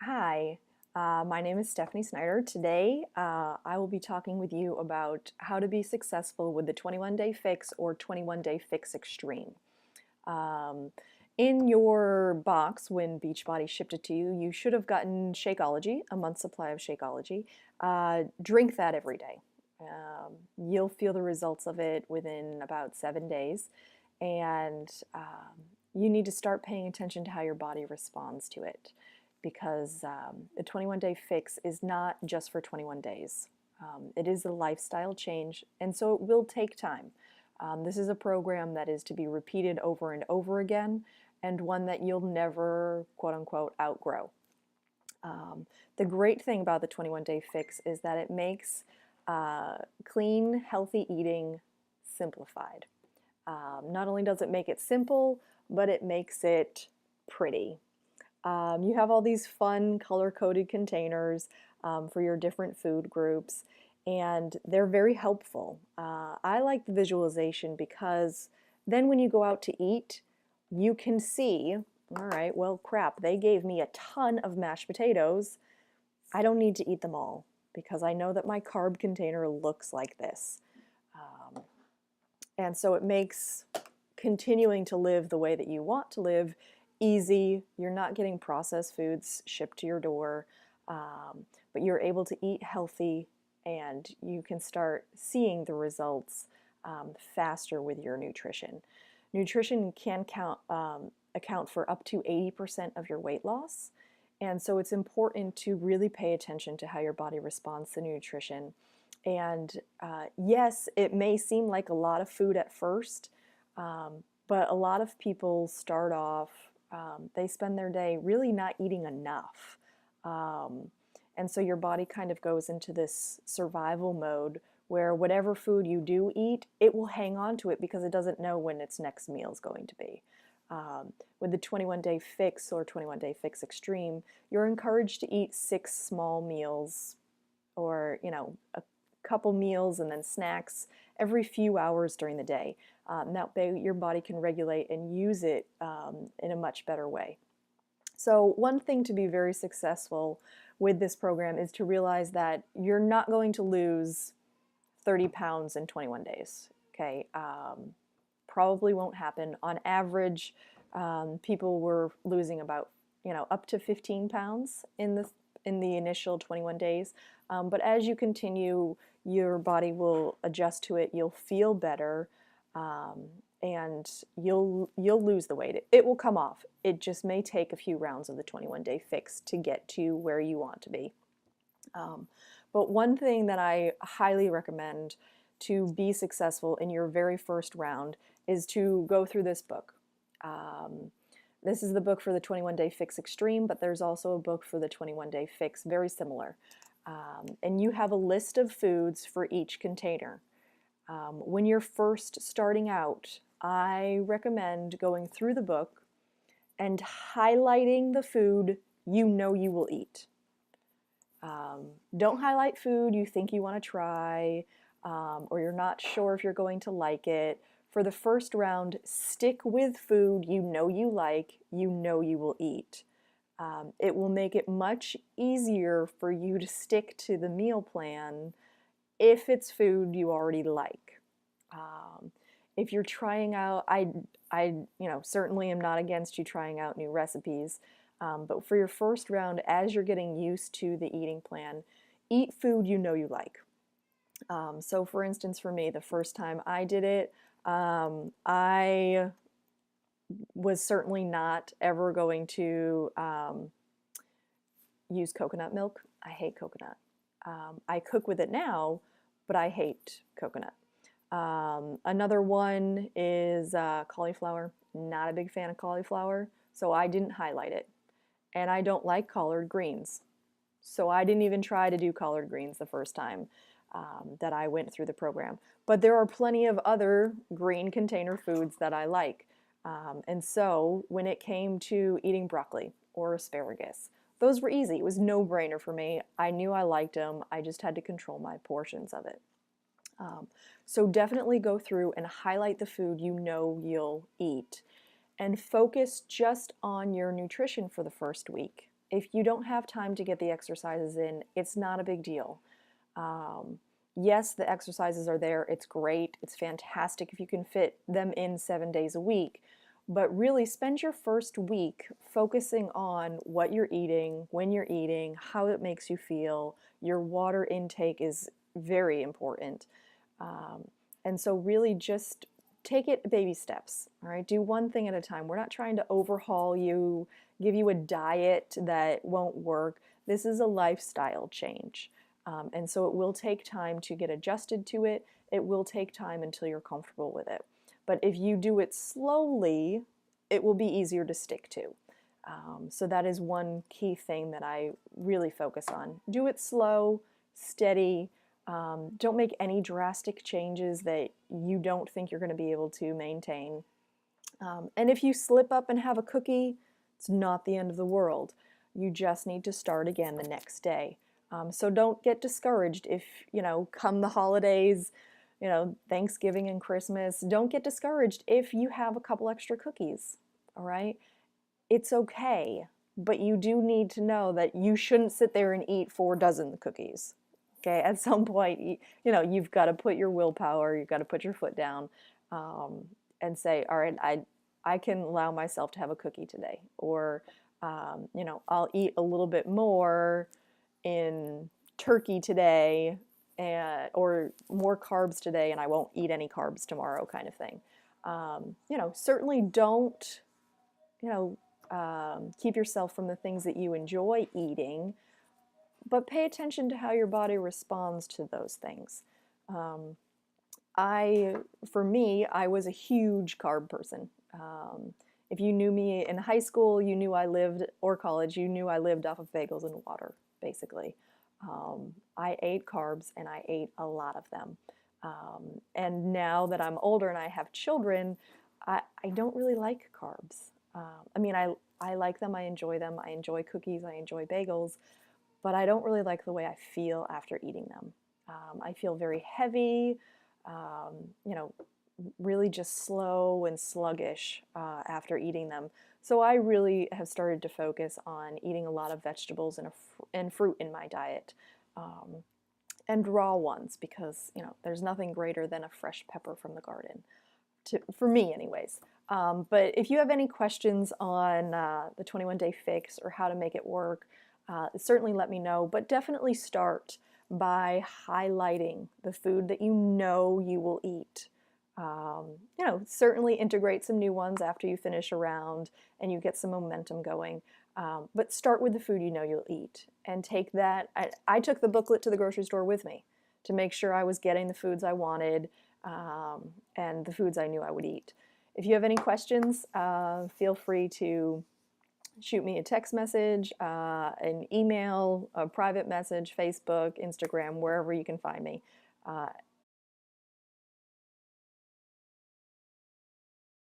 Hi, my name is Stephanie Snyder. Today, I will be talking with you about how to be successful with the 21 Day Fix or 21 Day Fix Extreme. Um, in your box, when Beachbody shipped it to you, you should have gotten Shakeology, a month's supply of Shakeology. Drink that every day. You'll feel the results of it within about 7 days, and you need to start paying attention to how your body responds to it because the 21 Day Fix is not just for 21 days. It is a lifestyle change, and so it will take time. This is a program that is to be repeated over and over again, and one that you'll never, quote unquote, outgrow. The great thing about the 21 Day Fix is that it makes clean, healthy eating simplified. Not only does it make it simple, but it makes it pretty. You have all these fun color-coded containers for your different food groups, and they're very helpful. I like the visualization because then when you go out to eat, you can see, all right, well, crap, they gave me a ton of mashed potatoes. I don't need to eat them all because I know that my carb container looks like this. And so it makes continuing to live the way that you want to live easy. You're not getting processed foods shipped to your door, but you're able to eat healthy and you can start seeing the results faster with your nutrition. Nutrition can account for up to 80% of your weight loss. And so it's important to really pay attention to how your body responds to nutrition. And yes, it may seem like a lot of food at first, but a lot of people start off, they spend their day really not eating enough. And so your body kind of goes into this survival mode where whatever food you do eat, it will hang on to it because it doesn't know when its next meal is going to be. With the 21 Day Fix or 21 Day Fix Extreme, you're encouraged to eat 6 small meals or, a couple meals and then snacks every few hours during the day. That way your body can regulate and use it in a much better way. So one thing to be very successful with this program is to realize that you're not going to lose 30 pounds in 21 days. Okay, probably won't happen. On average, people were losing about up to 15 pounds in the initial 21 days. But as you continue, your body will adjust to it. You'll feel better, and you'll lose the weight. It will come off. It just may take a few rounds of the 21 Day Fix to get to where you want to be. But one thing that I highly recommend to be successful in your very first round is to go through this book. This is the book for the 21 Day Fix Extreme, but there's also a book for the 21 Day Fix, very similar. And you have a list of foods for each container. When you're first starting out, I recommend going through the book and highlighting the food you know you will eat. Don't highlight food you think you want to try, or you're not sure if you're going to like it. For the first round, stick with food you know you like, you know you will eat. It will make it much easier for you to stick to the meal plan if it's food you already like. If you're trying out, I certainly am not against you trying out new recipes, but for your first round, as you're getting used to the eating plan, eat food you know you like. So for instance, for me, the first time I did it, I was certainly not ever going to use coconut milk. I hate coconut. I cook with it now, but I hate coconut. Another one is cauliflower. Not a big fan of cauliflower, so I didn't highlight it. And I don't like collard greens, so I didn't even try to do collard greens the first time that I went through the program. But there are plenty of other green container foods that I like. And so when it came to eating broccoli or asparagus, those were easy. It was no-brainer for me. I knew I liked them. I just had to control my portions of it. So definitely go through and highlight the food you know you'll eat and focus just on your nutrition for the first week. If you don't have time to get the exercises in, it's not a big deal. Yes, the exercises are there. It's great. It's fantastic if you can fit them in 7 days a week. But really spend your first week focusing on what you're eating, when you're eating, how it makes you feel. Your water intake is very important. And so really just take it baby steps, all right? Do one thing at a time. We're not trying to overhaul you, give you a diet that won't work. This is a lifestyle change. And so it will take time to get adjusted to it. It will take time until you're comfortable with it. But if you do it slowly, it will be easier to stick to. So that is one key thing that I really focus on. Do it slow, steady. Don't make any drastic changes that you don't think you're going to be able to maintain. And if you slip up and have a cookie, it's not the end of the world. You just need to start again the next day. So don't get discouraged if, come the holidays, Thanksgiving and Christmas, don't get discouraged if you have a couple extra cookies, all right? It's okay, but you do need to know that you shouldn't sit there and eat 4 dozen cookies. Okay, at some point, you've got to put your willpower, you've got to put your foot down, and say, all right, I can allow myself to have a cookie today, or I'll eat a little bit more in turkey today, or more carbs today, and I won't eat any carbs tomorrow, kind of thing. Certainly don't, keep yourself from the things that you enjoy eating, but pay attention to how your body responds to those things. For me, I was a huge carb person. If you knew me in high school, you knew I lived, or college, you knew I lived off of bagels and water, basically. I ate carbs, and I ate a lot of them. And now that I'm older and I have children, I don't really like carbs. I like them, I enjoy them, I enjoy cookies, I enjoy bagels, but I don't really like the way I feel after eating them. I feel very heavy, really just slow and sluggish after eating them. So I really have started to focus on eating a lot of vegetables and fruit in my diet, and raw ones, because there's nothing greater than a fresh pepper from the garden, for me anyways. But if you have any questions on the 21-day fix or how to make it work, certainly let me know. But definitely start by highlighting the food that you know you will eat. Certainly integrate some new ones after you finish a round and you get some momentum going. But start with the food you know you'll eat, and take that. I took the booklet to the grocery store with me to make sure I was getting the foods I wanted, and the foods I knew I would eat. If you have any questions, feel free to shoot me a text message, an email, a private message, Facebook, Instagram, wherever you can find me.